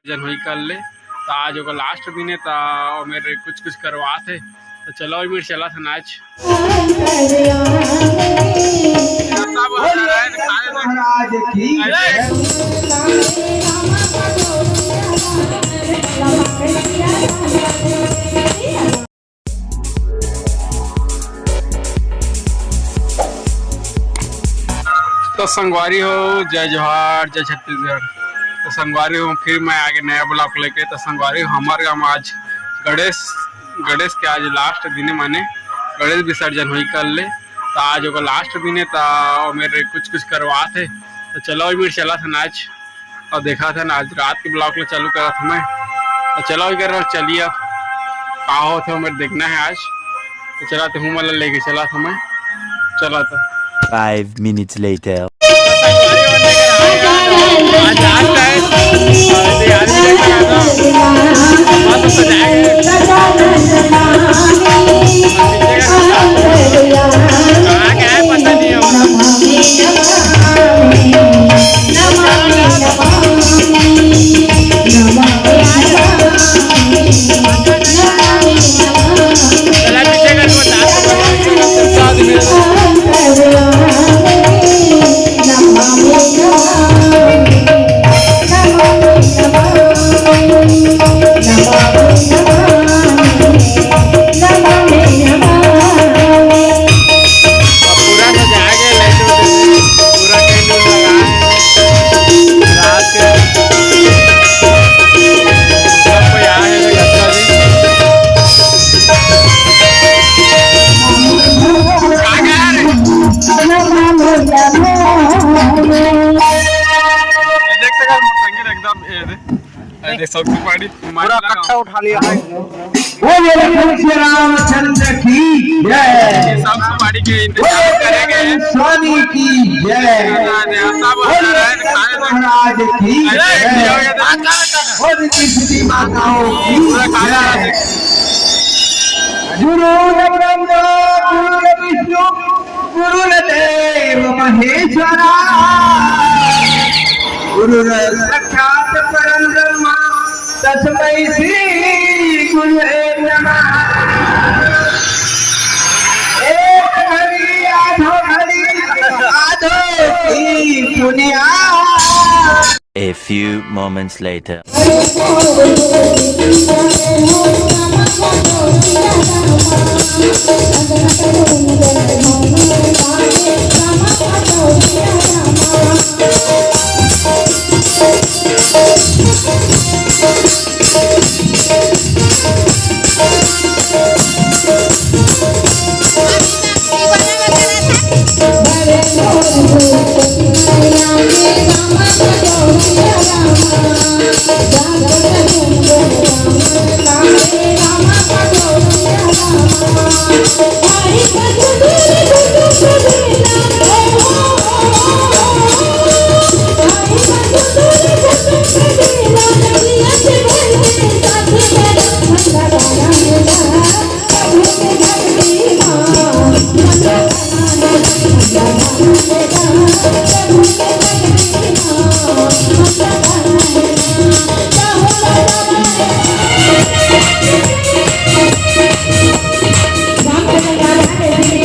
जन हुई कर ले तो आज ओकर लास्ट दिन है तो मेरे कुछ करवा थे तो चलो मेरे चला था नाच तो संगवारी हो, जय जोहार, जय छत्तीसगढ़। तो संगवारी हो, फिर मैं आगे नया ब्लॉक लेके। तो संगवारी हमारे गाँव आज गणेश के आज लास्ट दिन माने गणेश विसर्जन हुई कर ले तो आज ओकर लास्ट दिन है तो मेरे कुछ करवा थे तो चलो मेरे चला था नाच और देखा था ना आज रात के ब्लॉक ले चालू करा था मैं तो चलो कर चलिए अब का हो थे मेरे देखना है आज तो चला तो हूँ मतलब लेके चला था मैं चला था 5 minutes later. पूरा कट्टा उठा लिया है। बोलिए रामचंद्र की जय, सब सुपारी के इंतजार करेंगे स्वामी की जय, महाराज की जय, और किसी माताओं की जय। गुरु ब्रह्मा गुरु विष्णु गुरुदेव महेश्वरा, गुरु साक्षात परम ब्रह्मा तस्मै श्री गुरुवे नमः। एक हरि आधो की Punia. A few moments later.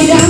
Ram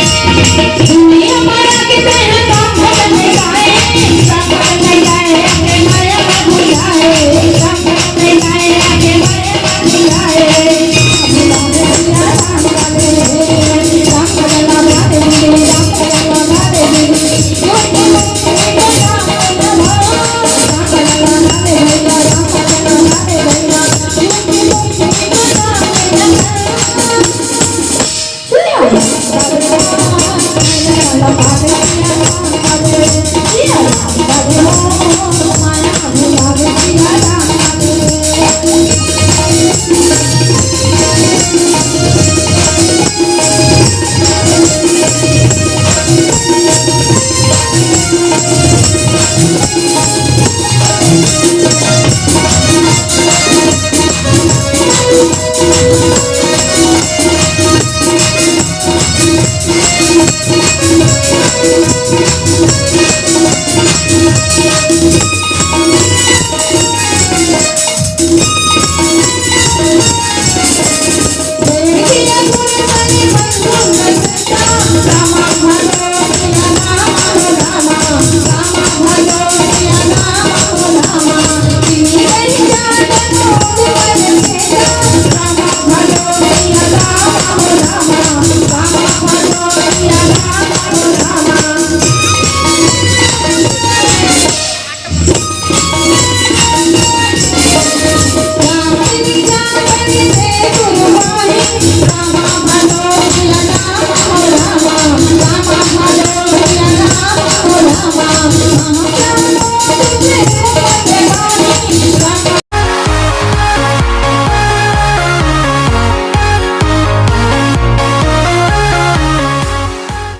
दुनिया माया के तह काम भगत नहीं गाए काम भगत नहीं गाए आगे माया में भूल जाए काम भगत नहीं गाए आगे माया में भूल जाए राम बदला भारे बिगड़ी राम बदला भारे बिगड़ी राम बदला Rama